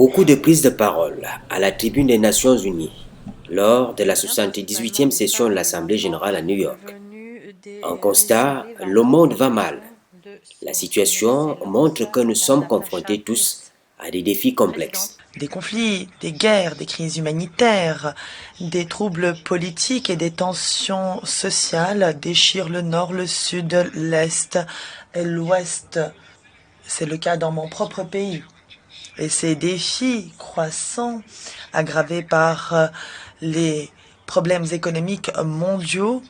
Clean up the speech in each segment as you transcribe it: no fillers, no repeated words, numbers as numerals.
Beaucoup de prises de parole à la tribune des Nations Unies lors de la 78e session de l'Assemblée générale à New York. En constat, le monde va mal. La situation montre que nous sommes confrontés tous à des défis complexes. Des conflits, des guerres, des crises humanitaires, des troubles politiques et des tensions sociales déchirent le nord, le sud, l'est et l'ouest. C'est le cas dans mon propre pays. Et ces défis croissants, aggravés par les problèmes économiques mondiaux,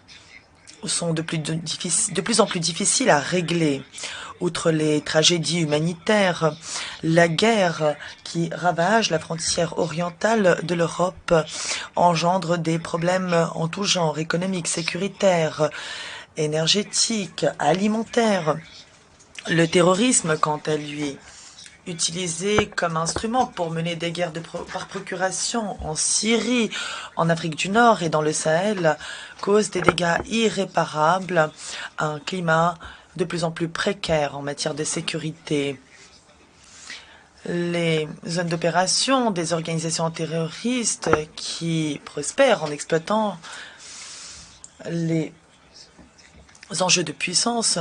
sont de plus en plus difficiles à régler. Outre les tragédies humanitaires, la guerre qui ravage la frontière orientale de l'Europe engendre des problèmes en tout genre, économiques, sécuritaires, énergétiques, alimentaires. Le terrorisme, quant à lui, utilisé comme instrument pour mener des guerres par procuration en Syrie, en Afrique du Nord et dans le Sahel, cause des dégâts irréparables, un climat de plus en plus précaire en matière de sécurité. Les zones d'opération des organisations terroristes qui prospèrent en exploitant les enjeux de puissance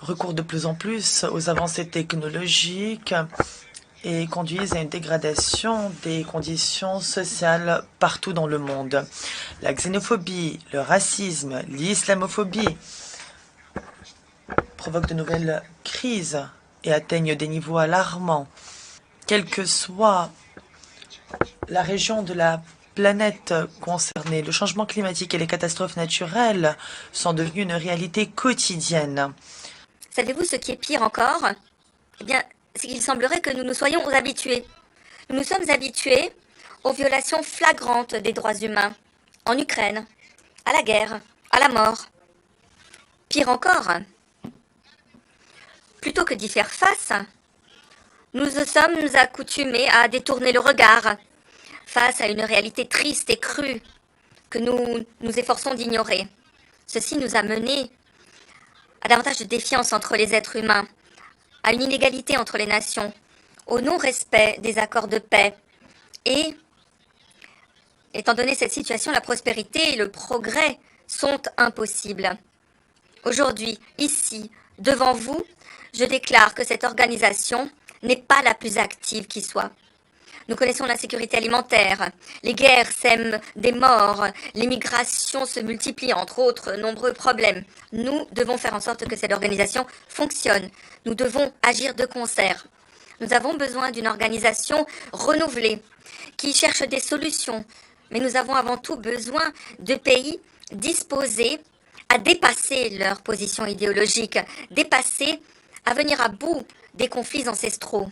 recourent de plus en plus aux avancées technologiques et conduisent à une dégradation des conditions sociales partout dans le monde. La xénophobie, le racisme, l'islamophobie provoquent de nouvelles crises et atteignent des niveaux alarmants. Quelle que soit la région de la planète concernée, le changement climatique et les catastrophes naturelles sont devenus une réalité quotidienne. Savez-vous ce qui est pire encore? Eh bien, c'est qu'il semblerait que nous nous soyons habitués. Nous nous sommes habitués aux violations flagrantes des droits humains, en Ukraine, à la guerre, à la mort. Pire encore, plutôt que d'y faire face, nous sommes accoutumés à détourner le regard face à une réalité triste et crue que nous nous efforçons d'ignorer. Ceci nous a menés à davantage de défiance entre les êtres humains, à une inégalité entre les nations, au non-respect des accords de paix. Et, étant donné cette situation, la prospérité et le progrès sont impossibles. Aujourd'hui, ici, devant vous, je déclare que cette organisation n'est pas la plus active qui soit. Nous connaissons l'insécurité alimentaire, les guerres sèment des morts, les migrations se multiplient, entre autres nombreux problèmes. Nous devons faire en sorte que cette organisation fonctionne. Nous devons agir de concert. Nous avons besoin d'une organisation renouvelée, qui cherche des solutions. Mais nous avons avant tout besoin de pays disposés à dépasser leur position idéologique, à venir à bout des conflits ancestraux.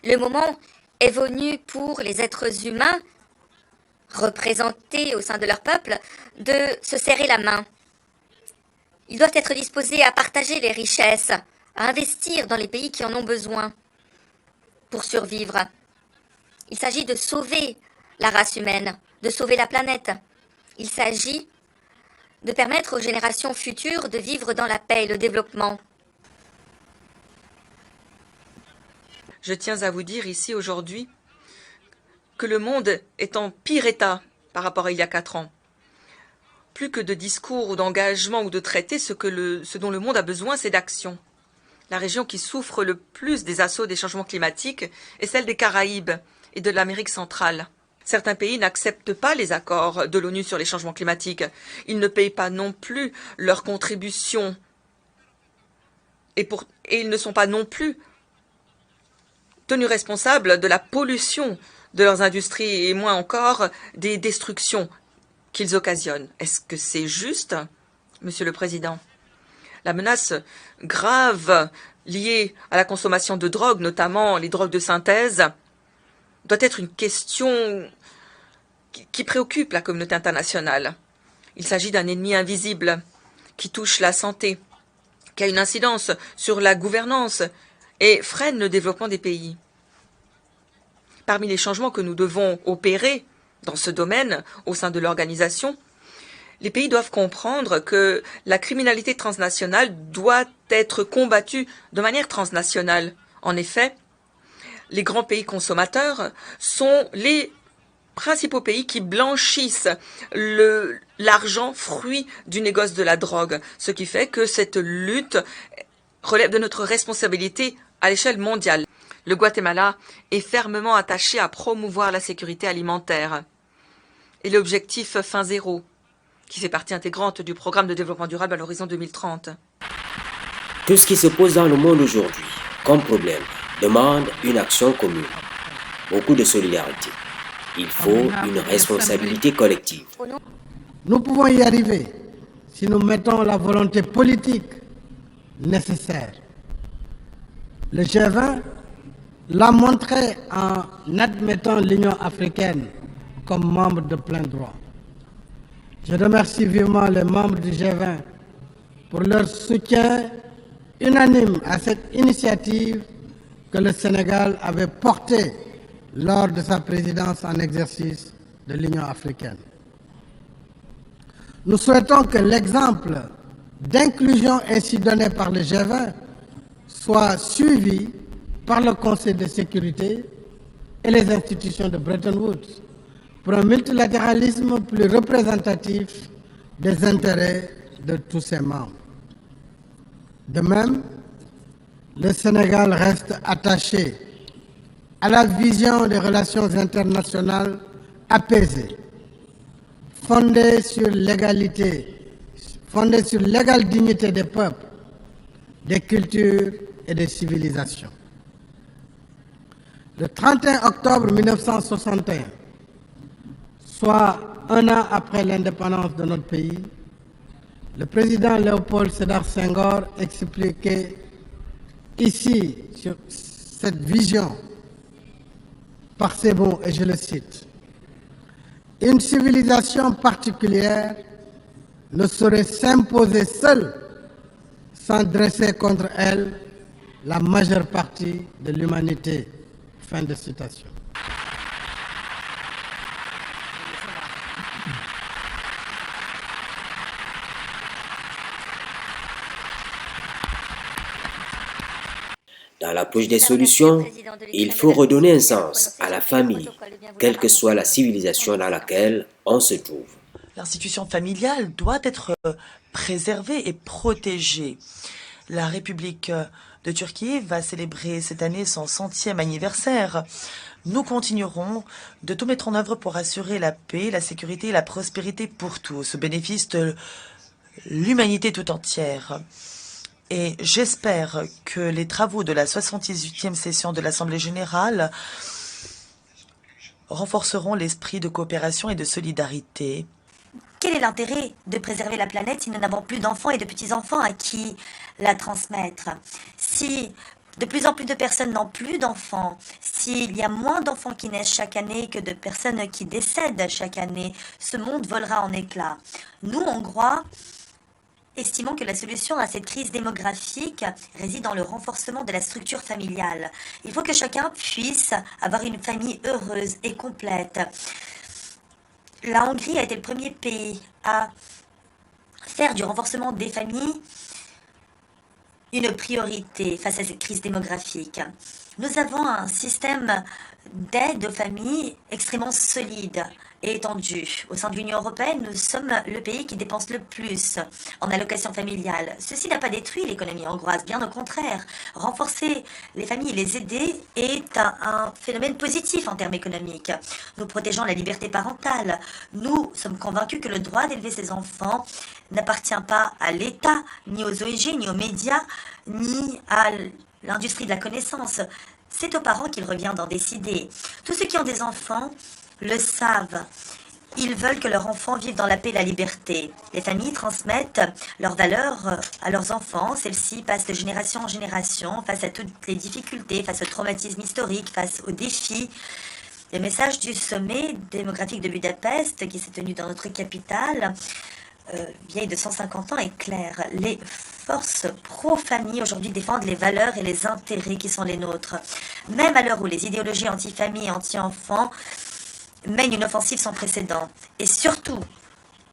Le moment est venu pour les êtres humains, représentés au sein de leur peuple, de se serrer la main. Ils doivent être disposés à partager les richesses, à investir dans les pays qui en ont besoin pour survivre. Il s'agit de sauver la race humaine, de sauver la planète. Il s'agit de permettre aux générations futures de vivre dans la paix et le développement. Je tiens à vous dire ici aujourd'hui que le monde est en pire état par rapport à il y a 4 ans. Plus que de discours ou d'engagement ou de traités, ce dont le monde a besoin, c'est d'action. La région qui souffre le plus des assauts des changements climatiques est celle des Caraïbes et de l'Amérique centrale. Certains pays n'acceptent pas les accords de l'ONU sur les changements climatiques. Ils ne payent pas non plus leur contribution. Et ils ne sont pas non plus tenus responsables de la pollution de leurs industries et moins encore des destructions qu'ils occasionnent. Est-ce que c'est juste, Monsieur le Président? La menace grave liée à la consommation de drogues, notamment les drogues de synthèse, doit être une question qui préoccupe la communauté internationale. Il s'agit d'un ennemi invisible qui touche la santé, qui a une incidence sur la gouvernance et freine le développement des pays. Parmi les changements que nous devons opérer dans ce domaine au sein de l'organisation, les pays doivent comprendre que la criminalité transnationale doit être combattue de manière transnationale. En effet, les grands pays consommateurs sont les principaux pays qui blanchissent l'argent fruit du négoce de la drogue, ce qui fait que cette lutte relève de notre responsabilité à l'échelle mondiale. Le Guatemala est fermement attaché à promouvoir la sécurité alimentaire et l'objectif fin zéro, qui fait partie intégrante du programme de développement durable à l'horizon 2030. Tout ce qui se pose dans le monde aujourd'hui, comme problème, demande une action commune, beaucoup de solidarité. Il faut une responsabilité collective. Nous pouvons y arriver si nous mettons la volonté politique nécessaire. Le G20 l'a montré en admettant l'Union africaine comme membre de plein droit. Je remercie vivement les membres du G20 pour leur soutien unanime à cette initiative que le Sénégal avait portée lors de sa présidence en exercice de l'Union africaine. Nous souhaitons que l'exemple d'inclusion ainsi donné par le G20 soit suivi par le Conseil de sécurité et les institutions de Bretton Woods pour un multilatéralisme plus représentatif des intérêts de tous ses membres. De même, le Sénégal reste attaché à la vision des relations internationales apaisées, fondées sur l'égalité, fondées sur l'égale dignité des peuples, des cultures et des civilisations. Le 31 octobre 1961, soit un an après l'indépendance de notre pays, le président Léopold Sédar Senghor expliquait ici, sur cette vision, par ces mots, et je le cite, « Une civilisation particulière ne saurait s'imposer seule sans dresser contre elle la majeure partie de l'humanité. » Fin de citation. Dans l'approche des solutions, il faut redonner un sens à la famille, quelle que soit la civilisation dans laquelle on se trouve. L'institution familiale doit être préservée et protégée. La République de Turquie va célébrer cette année son 100e anniversaire. Nous continuerons de tout mettre en œuvre pour assurer la paix, la sécurité et la prospérité pour tous, au bénéfice de l'humanité tout entière. Et j'espère que les travaux de la 78e session de l'Assemblée générale renforceront l'esprit de coopération et de solidarité. Quel est l'intérêt de préserver la planète si nous n'avons plus d'enfants et de petits-enfants à qui la transmettre? Si de plus en plus de personnes n'ont plus d'enfants, s'il y a moins d'enfants qui naissent chaque année que de personnes qui décèdent chaque année, ce monde volera en éclats. Nous, Hongrois, estimons que la solution à cette crise démographique réside dans le renforcement de la structure familiale. Il faut que chacun puisse avoir une famille heureuse et complète. La Hongrie a été le premier pays à faire du renforcement des familles une priorité face à cette crise démographique. Nous avons un système d'aide aux familles extrêmement solide et étendu. Au sein de l'Union européenne, nous sommes le pays qui dépense le plus en allocations familiales. Ceci n'a pas détruit l'économie hongroise, bien au contraire. Renforcer les familles et les aider est un phénomène positif en termes économiques. Nous protégeons la liberté parentale. Nous sommes convaincus que le droit d'élever ses enfants n'appartient pas à l'État, ni aux ONG, ni aux médias, ni à l'industrie de la connaissance. C'est aux parents qu'il revient d'en décider. Tous ceux qui ont des enfants le savent. Ils veulent que leurs enfants vivent dans la paix et la liberté. Les familles transmettent leurs valeurs à leurs enfants. Celles-ci passent de génération en génération face à toutes les difficultés, face au traumatisme historique, face aux défis. Le message du sommet démographique de Budapest, qui s'est tenu dans notre capitale, vieille de 150 ans, est clair. Les forces pro-famille aujourd'hui défendent les valeurs et les intérêts qui sont les nôtres. Même à l'heure où les idéologies anti-famille et anti-enfants mènent une offensive sans précédent. Et surtout,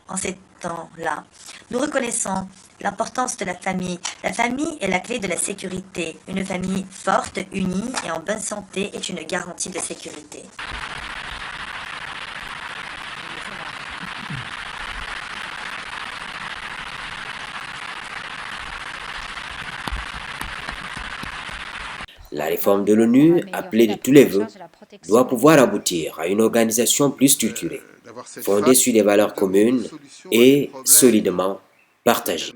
en cette temps-là. Nous reconnaissons l'importance de la famille. La famille est la clé de la sécurité. Une famille forte, unie et en bonne santé est une garantie de sécurité. La réforme de l'ONU, appelée de tous les vœux, doit pouvoir aboutir à une organisation plus structurée, fondée sur des valeurs communes et solidement partagées.